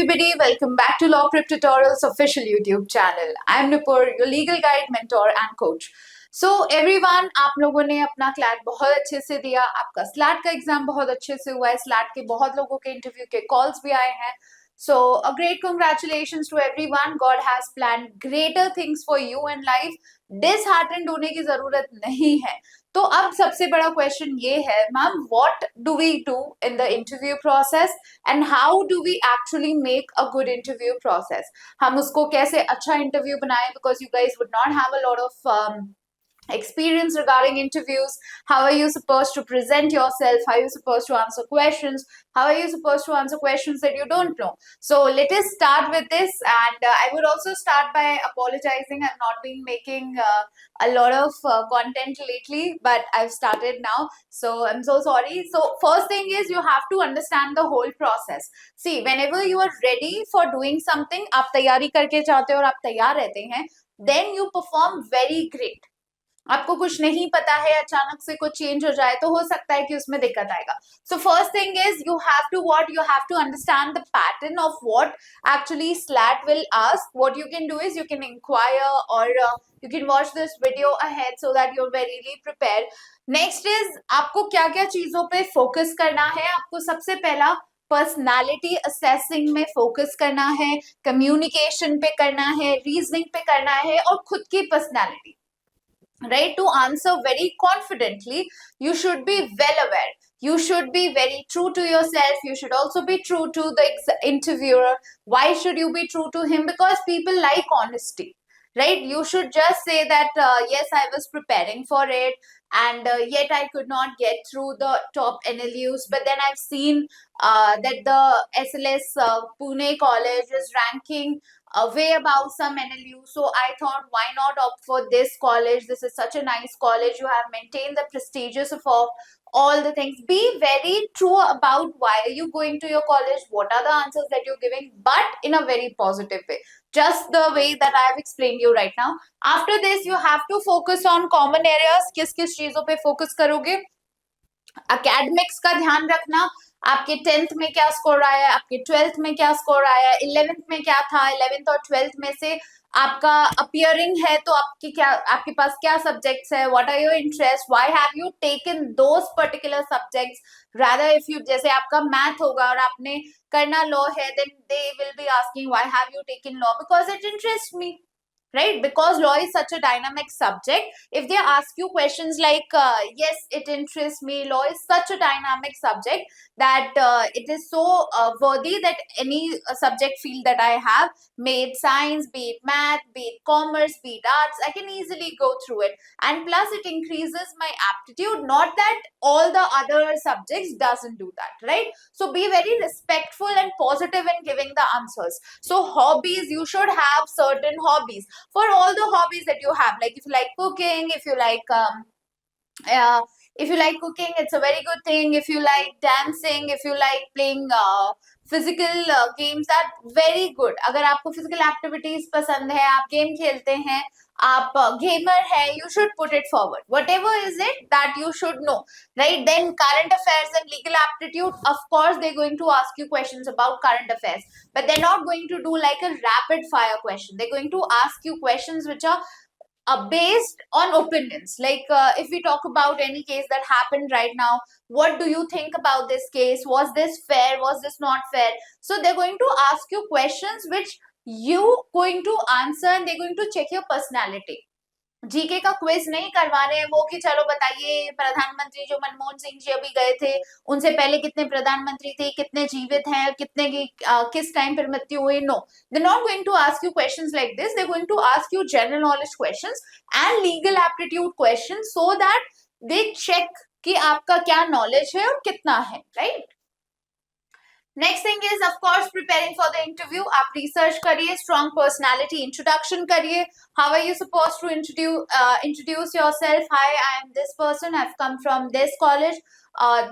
everybody, welcome back to Law Prep Tutorials official YouTube channel. I am Nupur, your legal guide, mentor and coach. So everyone, आप लोगों ने अपना CLAT बहुत अच्छे से दिया, आपका स्लैट का एग्जाम बहुत अच्छे से हुआ है, स्लैट के बहुत लोगों के इंटरव्यू के कॉल्स भी आए हैं. So a great congratulations to everyone. God has planned greater things for you in life. Disheartened होने की जरूरत नहीं है. तो अब सबसे बड़ा क्वेश्चन ये है, ma'am, what do we do in the interview process and how do we actually make a good interview process. हम उसको कैसे अच्छा इंटरव्यू बनाएं, because you guys would not have a lot of experience regarding interviews. How are you supposed to present yourself? How are you supposed to answer questions? How are you supposed to answer questions that you don't know? So let us start with this, and I would also start by apologizing. I've not been making a lot of content lately, but I've started now, so I'm so sorry. So first thing is, you have to understand the whole process. See, whenever you are ready for doing something, आप तैयारी करके जाते हो और आप तैयार रहते हैं, then you perform very great. आपको कुछ नहीं पता है, अचानक से कुछ चेंज हो जाए तो हो सकता है कि उसमें दिक्कत आएगा. So first thing is, you have to understand the pattern of what actually SLAT will ask. What you can do is, you can inquire or you can watch this video ahead so that you're very prepared. Next is, आपको क्या क्या चीजों पे focus करना है. आपको सबसे पहला पर्सनालिटी असेसिंग में फोकस करना है, कम्युनिकेशन पे करना है, रीजनिंग पे करना है और खुद की personality. Right, to answer very confidently, you should be well aware, you should be very true to yourself, you should also be true to the interviewer. Why should you be true to him? Because people like honesty, right? You should just say that yes, I was preparing for it, and yet I could not get through the top NLUs, but then I've seen that the SLS Pune college is ranking way above some NLU. So I thought, why not opt for this college? This is such a nice college. You have maintained the prestigious of all the things. Be very true about why are you going to your college, what are the answers that you're giving, but in a very positive way. Just the way that I have explained you right now. After this, you have to focus on common areas. किस किस चीजों पे focus करोगे? Academics का ध्यान रखना. आपके 10th में क्या स्कोर आया है, आपके 12th में क्या स्कोर आया है, 11th में क्या था, 11th और 12th में से आपका अपियरिंग है तो आपके पास क्या सब्जेक्ट्स है, what are your interest, why have you taken those particular subjects. Rather if you, जैसे आपका मैथ होगा और आपने करना लॉ है, then they will be asking why have you taken law, because it interest me, right? Because law is such a dynamic subject. If they ask you questions like yes, it interests me, law is such a dynamic subject that it is so worthy that any subject field that I have, be it science, be it math, be it commerce, be it arts, I can easily go through it. And plus it increases my aptitude, not that all the other subjects doesn't do that, right? So be very respectful and positive in giving the answers. So hobbies, you should have certain hobbies for all the hobbies that you have. Like if you like cooking, if you like cooking, it's a very good thing. If you like dancing, if you like playing physical games, that very good. अगर आपको physical activities पसंद है, आप game खेलते हैं, आप gamer है, you should put it forward. Whatever is it that you should know, right? Then current affairs and legal aptitude, of course they're going to ask you questions about current affairs, but they're not going to do like a rapid fire question. They're going to ask you questions which are based on opinions. Like if we talk about any case that happened right now, what do you think about this case? Was this fair? Was this not fair? So they're going to ask you questions which you going to answer, and they're going to check your personality. GK का quiz नहीं करवा रहे हैं वो कि चलो बताइए प्रधानमंत्री जो मनमोहन सिंह जी अभी गए थे, उनसे पहले कितने प्रधानमंत्री थे, कितने जीवित हैं, कितने की किस टाइम पर मृत्यु हुई. No, they not going to ask you questions like this. They going to ask you general knowledge questions and legal aptitude questions, so that they check कि आपका क्या नॉलेज है और कितना है, right? Next thing is, of course, preparing for the interview. आप research करिए, strong personality introduction करिए. How are you supposed to introduce yourself? Hi, I am this person, I have come from this college,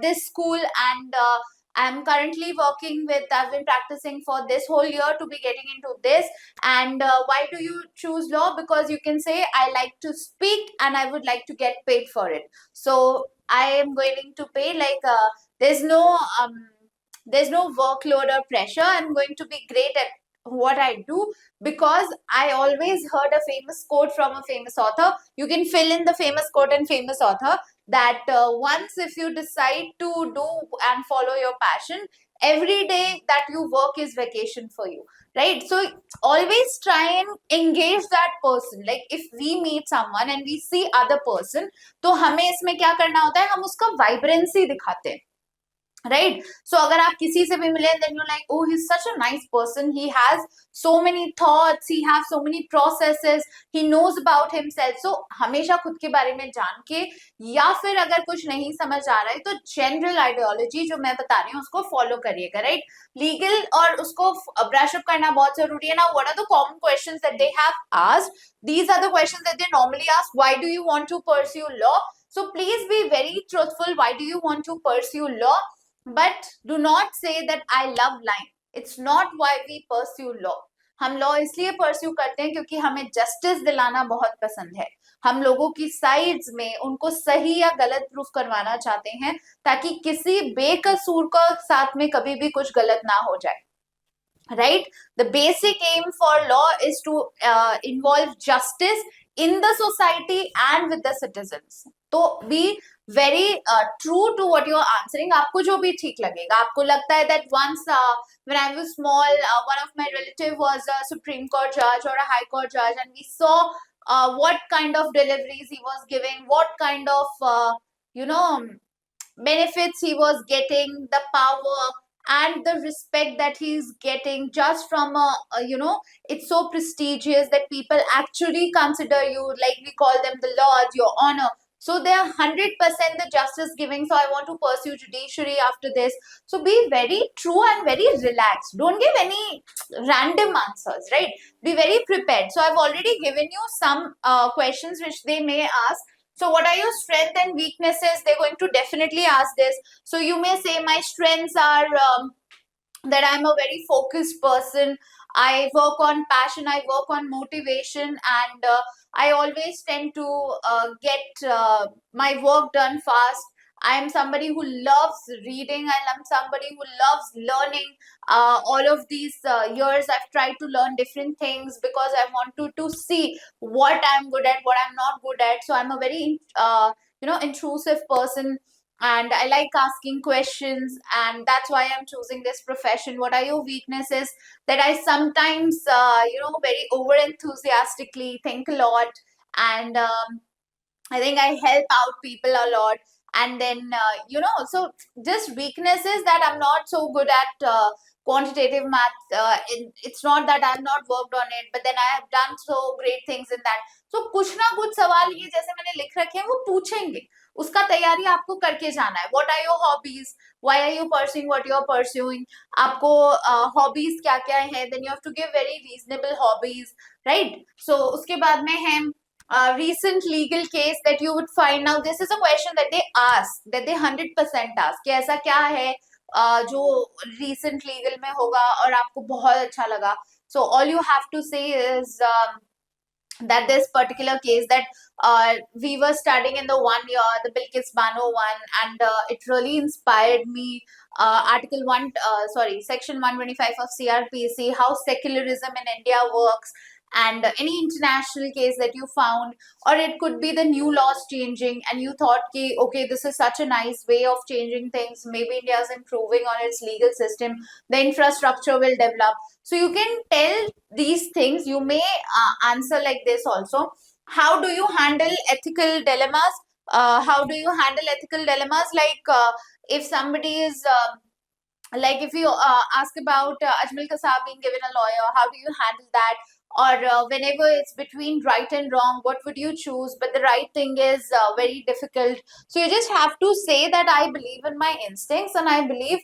this school, and I'm currently working with, I've been practicing for this whole year to be getting into this. And why do you choose law? Because you can say, I like to speak and I would like to get paid for it. So I am going to pay, like there's no there's no workload or pressure. I'm going to be great at what I do because I always heard a famous quote from a famous author. You can fill in the famous quote and famous author that once if you decide to do and follow your passion, every day that you work is vacation for you, right? So always try and engage that person. Like if we meet someone and we see other person, तो हमें इसमें क्या करना होता है, हम उसका vibrancy दिखाते हैं, राइट? सो अगर आप किसी से भी मिले then you like oh he is such a nice person, he has so many thoughts, he have so many processes, he knows about himself. So हमेशा खुद के बारे में जान के, या फिर अगर कुछ नहीं समझ आ रहा है तो जनरल आइडियोलॉजी जो मैं बता रही हूँ उसको फॉलो करिएगा, राइट? लीगल और उसको ब्रश अप करना बहुत जरूरी है ना. What are the common questions that they have asked? These are the questions that they normally ask. Why do you want to pursue law? So please be very truthful. Why do you want to pursue law? But do not say that I love lying. It's not why we pursue law. हम law इसलिए pursue करते हैं क्योंकि हमें justice दिलाना बहुत पसंद है. हम लोगों की साइड्स में उनको सही या गलत प्रूफ करवाना चाहते हैं ताकि किसी बेकसूर का साथ में कभी भी कुछ गलत ना हो जाए, right? The basic aim for law is to involve justice in the society and with the citizens. तो be very true to what you are answering. आपको जो भी ठीक लगेगा. आपको लगता है that once when I was small, one of my relative was a Supreme Court judge or a High Court judge, and we saw what kind of deliveries he was giving, what kind of benefits he was getting, the power and the respect that he's getting just from it's so prestigious that people actually consider you, like we call them the lord, your honor. So they are 100% the justice giving. So I want to pursue judiciary after this. So be very true and very relaxed. Don't give any random answers, right? Be very prepared. So I've already given you some questions which they may ask. So what are your strengths and weaknesses? They're going to definitely ask this. So you may say my strengths are that I'm a very focused person. I work on passion, I work on motivation, and I always tend to get my work done fast. I'm somebody who loves reading. I'm somebody who loves learning. All of these years, I've tried to learn different things because I want to see what I'm good at, what I'm not good at. So I'm a very intrusive person, and I like asking questions, and that's why I'm choosing this profession. What are your weaknesses? That I sometimes very over enthusiastically think a lot, and I think I help out people a lot. And then so just weaknesses that I'm not so good at quantitative math. It's not that I've not worked on it, but then I have done so great things in that. So कुछ ना कुछ सवाल ये जैसे मैंने लिख रखे हैं वो पूछेंगे, उसका तैयारी आपको करके जाना है. What are your hobbies? Why are you pursuing what you are pursuing? आपको hobbies क्या क्या है? Then you have to give very reasonable hobbies, right? So उसके बाद में है recent legal case that you would find. Now this is a question that they ask, that they 100% ask कि ऐसा क्या है जो recent legal में होगा और आपको बहुत अच्छा लगा. So all you have to say is that this particular case that we were studying in the 1 year, the Bilkis Bano one, and it really inspired me. Section 125 of CRPC, how secularism in India works, and any international case that you found, or it could be the new laws changing and you thought ki, okay, this is such a nice way of changing things, maybe India is improving on its legal system, the infrastructure will develop. So you can tell these things. You may answer like this also. How do you handle ethical dilemmas? Like if somebody is like if you ask about Ajmal Kasab being given a lawyer, how do you handle that? Or whenever it's between right and wrong, what would you choose? But the right thing is very difficult. So you just have to say that I believe in my instincts, and I believe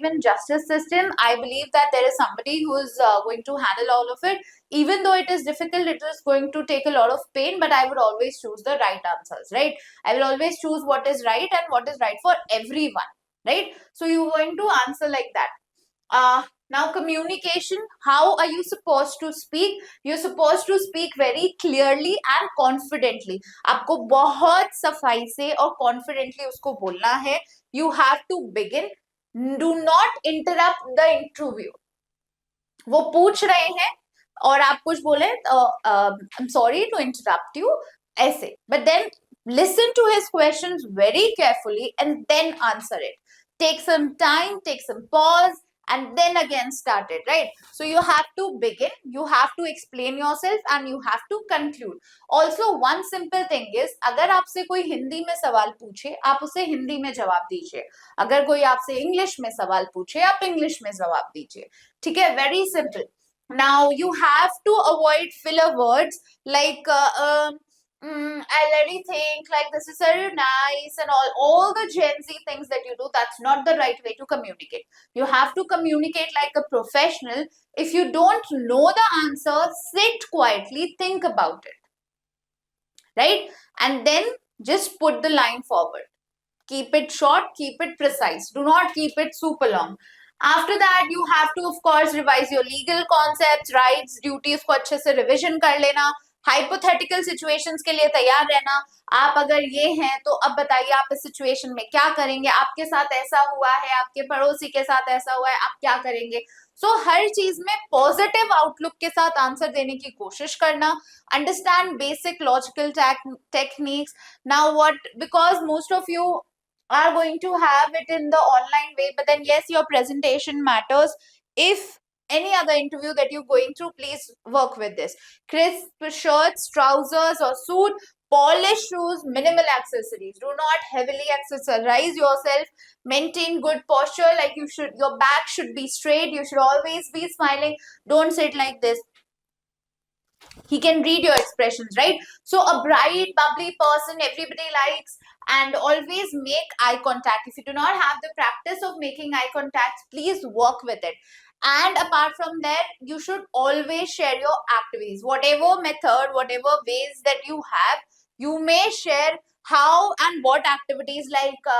in justice system. I believe that there is somebody who is going to handle all of it. Even though it is difficult, it is going to take a lot of pain, but I would always choose the right answers, right? I will always choose what is right and what is right for everyone, right? So you're going to answer like that. Now communication, how are you supposed to speak? You're supposed to speak very clearly and confidently. आपको बहुत सफाई से और confidently उसको बोलना है. You have to begin. Do not interrupt the interview. वो पूछ रहे हैं और आप कुछ बोले, I am sorry to interrupt you, ऐसे. But then listen to his questions very carefully and then answer it. Take some time, take some pause, and then again start it, right? So you have to begin, you have to explain yourself, and you have to conclude. Also, one simple thing is, अगर आपसे कोई हिंदी में सवाल पूछे, आप उसे हिंदी में जवाब दीजिए. अगर कोई आपसे इंग्लिश में सवाल पूछे, आप इंग्लिश में जवाब दीजिए. ठीक है? Very simple. Now you have to avoid filler words like I already think like this is very nice and all the Gen Z things that you do. That's not the right way to communicate. You have to communicate like a professional. If you don't know the answer, sit quietly, think about it, right? And then just put the line forward. Keep it short, keep it precise. Do not keep it super long. After that, you have to, of course, revise your legal concepts, rights, duties को अच्छे से revision कर लेना. Hypothetical situations के लिए तैयार रहना. आप अगर ये हैं तो अब बताइए आप इस सिचुएशन में क्या करेंगे. आपके साथ ऐसा हुआ है, आपके पड़ोसी के साथ ऐसा हुआ है, आप क्या करेंगे. सो हर चीज में पॉजिटिव आउटलुक के साथ आंसर देने की कोशिश करना. Understand basic logical techniques. Now what, because most of you are going to have it in the online way, but then yes, your presentation matters. If any other interview that you're going through, please work with this. Crisp shirts, trousers or suit, polished shoes, minimal accessories. Do not heavily accessorize yourself. Maintain good posture, like you should, your back should be straight, you should always be smiling. Don't sit like this. He can read your expressions, right? So a bright, bubbly person everybody likes, and always make eye contact. If you do not have the practice of making eye contact, please work with it. And apart from that, you should always share your activities, whatever method, whatever ways that you have, you may share how and what activities. Like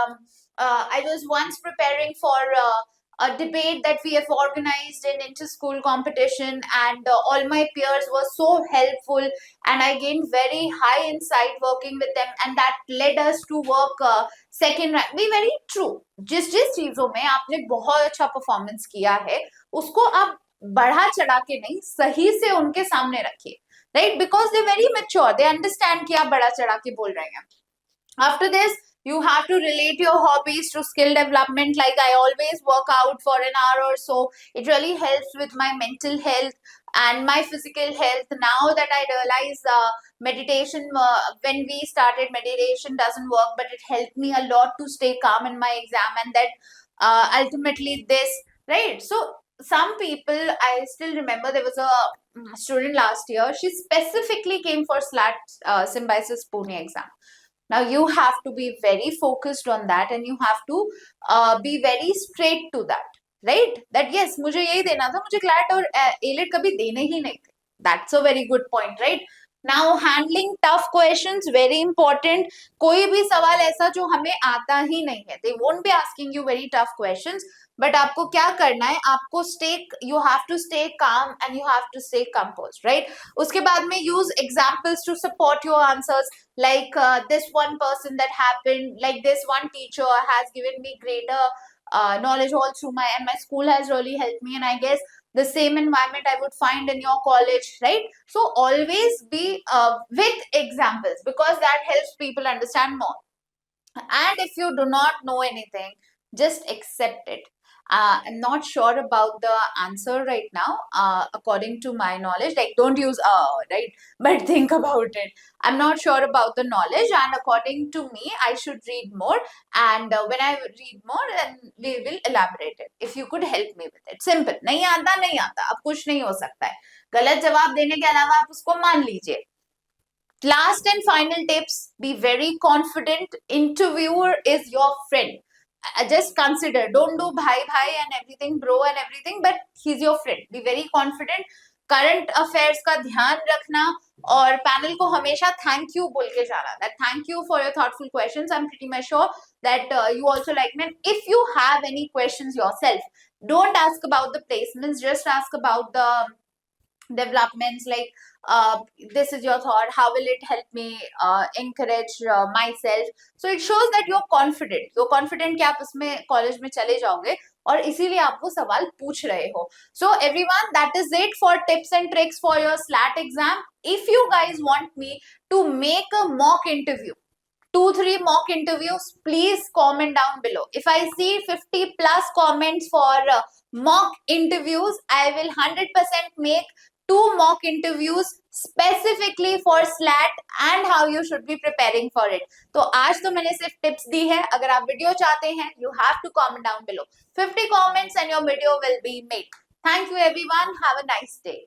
I was once preparing for a debate that we have organized in inter-school competition, and all my peers were so helpful, and I gained very high insight working with them, and that led us to work second rank. Be very true. जिस जिस चीजों में आपने बहुत अच्छा performance किया है, उसको आप बढ़ा चढ़ा के नहीं, सही से उनके सामने रखिए, right? Because they're very mature, they understand कि आप बढ़ा चढ़ा के बोल रहे हैं. After this, you have to relate your hobbies to skill development. Like I always work out for an hour or so. It really helps with my mental health and my physical health. Now that I realize meditation, when we started, meditation doesn't work, but it helped me a lot to stay calm in my exam, and that ultimately this, right? So some people, I still remember there was a student last year, she specifically came for SLAT Symbiosis Pune exam. Now you have to be very focused on that, and you have to be very straight to that, right? That yes, मुझे यही देना था, मुझे CLAT और ALET कभी देने ही नहीं थे. That's a very good point, right? Now handling tough questions, very important. कोई भी सवाल ऐसा जो हमें आता ही नहीं है, they won't be asking you very tough questions. But आपको क्या करना है, आपको you have to stay calm and you have to stay composed, right? उसके बाद में use examples to support your answers, like this one person that happened, like this one teacher has given me greater knowledge all through and my school has really helped me, and I guess the same environment I would find in your college, right? So always be with examples, because that helps people understand more. And if you do not know anything, just accept it. I'm not sure about the answer right now, according to my knowledge. Like, don't use right? But think about it. I'm not sure about the knowledge, and according to me, I should read more. And when I read more, then we will elaborate it. If you could help me with it. Simple. नहीं आता नहीं आता, अब कुछ नहीं हो सकता है. गलत जवाब देने के अलावा आप उसको मान लीजिए. Last and final tips, be very confident. Interviewer is your friend. Just consider, don't do bhai and everything, bro and everything, but he's your friend. Be very confident. Current affairs का ध्यान रखना, और panel को हमेशा thank you बोल के जाना. That thank you for your thoughtful questions. I'm pretty much sure that you also like me. And if you have any questions yourself, don't ask about the placements, just ask about the developments like this is your thought, how will it help me encourage myself. So it shows that you're confident कि आप उसमें college में चले जाओगे और इसीलिए आप वो सवाल पूछ रहे हो. So everyone, that is it for tips and tricks for your SLAT exam. If you guys want me to make a mock interview, 2-3 mock interviews, please comment down below. If I see 50 plus comments for mock interviews, I will 100% make 2 mock interviews specifically for SLAT and how you should be preparing for it. तो आज तो मैंने सिर्फ tips दी है. अगर आप video चाहते हैं, you have to comment down below. 50 comments and your video will be made. Thank you everyone. Have a nice day.